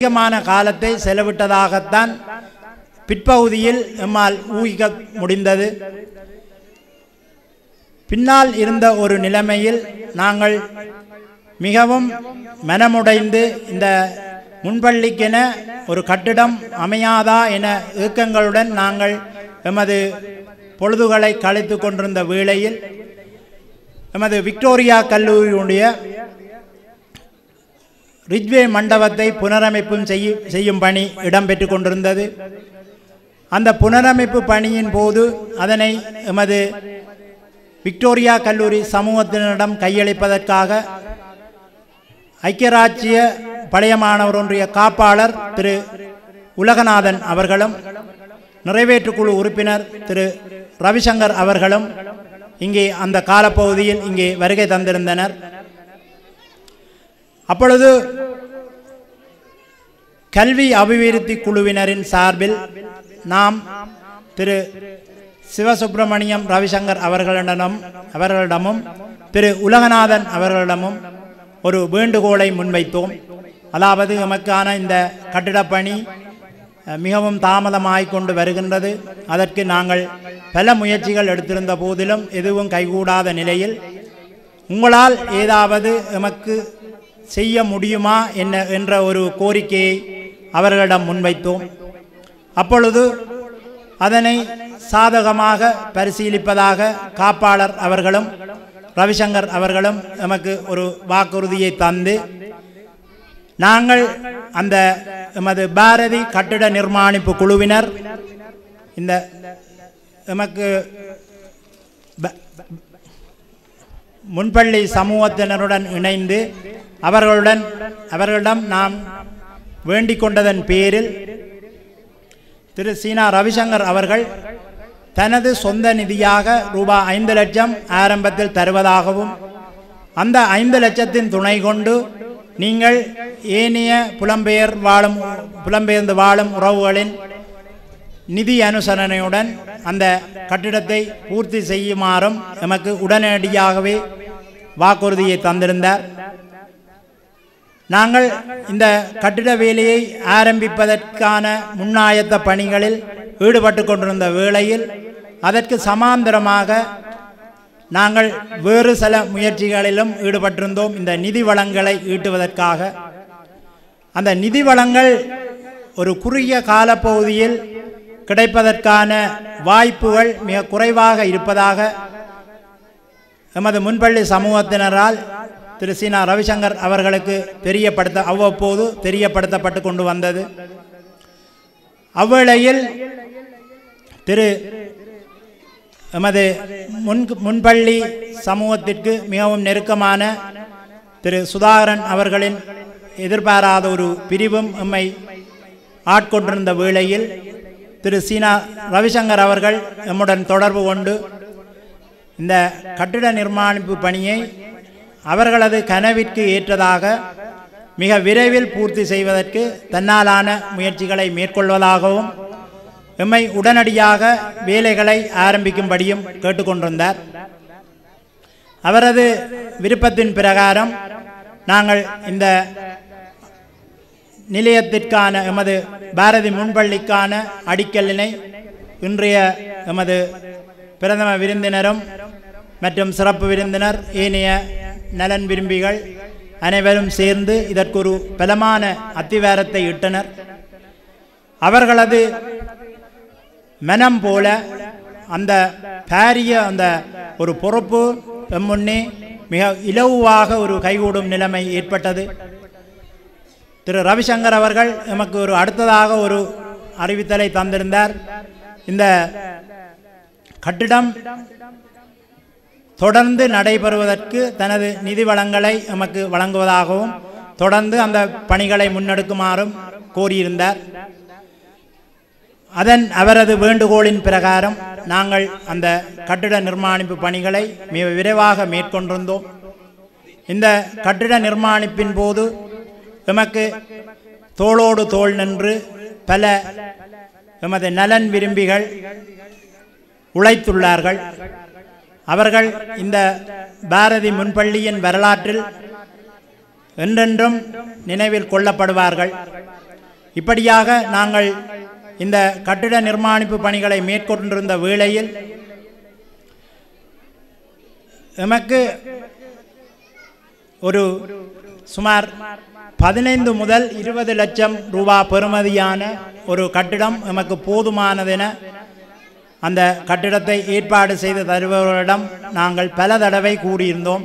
அதிகமான காலத்தை செலவிட்டதாகத்தான் பிற்பகுதியில் எம்மால் ஊகிக்க முடிந்தது. பின்னால் இருந்த ஒரு நிலைமையில் நாங்கள் மிகவும் மனமுடைந்து இந்த முன்பள்ளிக்கென ஒரு கட்டிடம் அமையாதா என ஏக்கங்களுடன் நாங்கள் எமது பொழுதுகளை கழித்து கொண்டிருந்த வேளையில் எமது விக்டோரியா கல்லூரியுடைய ரிஜ்வே மண்டபத்தை புனரமைப்பும் செய்யும் பணி இடம்பெற்று கொண்டிருந்தது. அந்த புனரமைப்பு பணியின் போது அதனை எமது விக்டோரியா கல்லூரி சமூகத்தினரிடம் கையளிப்பதற்காக ஐக்கிய ராஜ்ய பழைய மாணவர் ஒன்றிய காப்பாளர் திரு உலகநாதன் அவர்களும் நிறைவேற்றுக்குழு உறுப்பினர் திரு ரவிசங்கர் அவர்களும் இங்கே அந்த காலப்பகுதியில் இங்கே வருகை தந்திருந்தனர். அப்பொழுது கல்வி அபிவிருத்தி குழுவினரின் சார்பில் நாம் திரு சிவசுப்பிரமணியம் ரவிசங்கர் அவர்களிடமும் திரு உலகநாதன் அவர்களிடமும் ஒரு வேண்டுகோளை முன்வைத்தோம். அதாவது எமக்கான இந்த கட்டிடப்பணி மிகவும் தாமதமாகிக் கொண்டு வருகின்றது. அதற்கு நாங்கள் பல முயற்சிகள் எடுத்திருந்த போதிலும் எதுவும் கைகூடாத நிலையில் உங்களால் ஏதாவது எமக்கு செய்ய முடியுமா என்ற ஒரு கோரிக்கையை அவர்களிடம் முன்வைத்தோம். அப்பொழுது அதனை சாதகமாக பரிசீலிப்பதாக காப்பாளர் அவர்களும் ரவிசங்கர் அவர்களும் எமக்கு ஒரு வாக்குறுதியை தந்து நாங்கள் அந்த எமது பாரதி கட்டிட நிர்மாணிப்பு குழுவினர் இந்த எமக்கு முன்பள்ளி சமூகத்தினருடன் இணைந்து அவர்களிடம் நாம் வேண்டிக் கொண்டதன் பேரில் திரு சீனா ரவிசங்கர் அவர்கள் தனது சொந்த நிதியாக ரூபாய் 5 லட்சம் ஆரம்பத்தில் தருவதாகவும் அந்த 5 லட்சத்தின் துணை கொண்டு நீங்கள் ஏனைய புலம்பெயர்ந்து வாழும் உறவுகளின் நிதி அனுசரணையுடன் அந்த கட்டிடத்தை பூர்த்தி செய்யுமாறும் எமக்கு உடனடியாகவே வாக்குறுதியை தந்திருந்தார். நாங்கள் இந்த கட்டிட வேலையை ஆரம்பிப்பதற்கான முன்னாயத்த பணிகளில் ஈடுபட்டு கொண்டிருந்த வேளையில் அதற்கு சமாந்தரமாக நாங்கள் வேறு சில முயற்சிகளிலும் ஈடுபட்டிருந்தோம். இந்த நிதி வளங்களை ஈட்டுவதற்காக அந்த நிதி வளங்கள் ஒரு குறுகிய காலப்பகுதியில் கிடைப்பதற்கான வாய்ப்புகள் மிக குறைவாக இருப்பதாக எமது முன்பள்ளி சமூகத்தினரால் திரு சீனா ரவிசங்கர் அவர்களுக்கு அவ்வப்போது தெரியப்படுத்தப்பட்டு கொண்டு வந்தது. அவ்வேளையில் திரு எமது முன்பள்ளி சமூகத்திற்கு மிகவும் நெருக்கமான திரு சுதாகரன் அவர்களின் எதிர்பாராத ஒரு பிரிவும் எம்மை ஆட்கொண்டிருந்த வேளையில் திரு சீனா ரவிசங்கர் அவர்கள் எம்முடன் தொடர்பு கொண்டு இந்த கட்டிட நிர்மாணிப்பு பணியை அவர்களது கனவிற்கு ஏற்றதாக மிக விரைவில் பூர்த்தி செய்வதற்கு தன்னாலான முயற்சிகளை மேற்கொள்வதாகவும் எம்மை உடனடியாக வேலைகளை ஆரம்பிக்கும்படியும் கேட்டுக்கொண்டிருந்தார். அவரது விருப்பத்தின் பிரகாரம் நாங்கள் இந்த நிலையத்திற்கான எமது பாரதி முன்பள்ளிக்கான அடிக்கல்லினை இன்றைய எமது பிரதம விருந்தினரும் மற்றும் சிறப்பு விருந்தினர் ஏனைய நலன் விரும்பிகள் அனைவரும் சேர்ந்து இதற்கு ஒரு பலமான அத்திவாரத்தை இட்டனர். அவர்களது மனம் போல அந்த பாரிய அந்த ஒரு பொறுப்பு முன்னே மிக இலகுவாக ஒரு கைகூடும் நிலைமை ஏற்பட்டது. திரு ரவிசங்கர் அவர்கள் எமக்கு ஒரு அடுத்ததாக ஒரு அறிவித்தலை தந்திருந்தார். இந்த கட்டிடம் தொடர்ந்து நடைபெறுவதற்கு தனது நிதி வளங்களை எமக்கு வழங்குவதாகவும் தொடர்ந்து அந்த பணிகளை முன்னெடுக்குமாறும் கோரியிருந்தார். அவரது வேண்டுகோளின் பிரகாரம் நாங்கள் அந்த கட்டிட நிர்மாணிப்பு பணிகளை மிக விரைவாக மேற்கொண்டிருந்தோம். இந்த கட்டிட நிர்மாணிப்பின் போது எமக்கு தோளோடு தோள் நின்று பல எமது நலன் விரும்பிகள் உழைத்துள்ளார்கள். அவர்கள் இந்த பாரதி முன்பள்ளியின் வரலாற்றில் என்றென்றும் நினைவில் கொள்ளப்படுவார்கள். இப்படியாக நாங்கள் இந்த கட்டிட நிர்மாணிப்பு பணிகளை மேற்கொண்டிருந்த வேளையில் எமக்கு ஒரு சுமார் 15 முதல் 20 லட்சம் ரூபாய் பெறுமதியான ஒரு கட்டிடம் எமக்கு போதுமானதென அந்த கட்டிடத்தை ஏற்பாடு செய்து தருபவர்களிடம் நாங்கள் பல தடவை கூறியிருந்தோம்.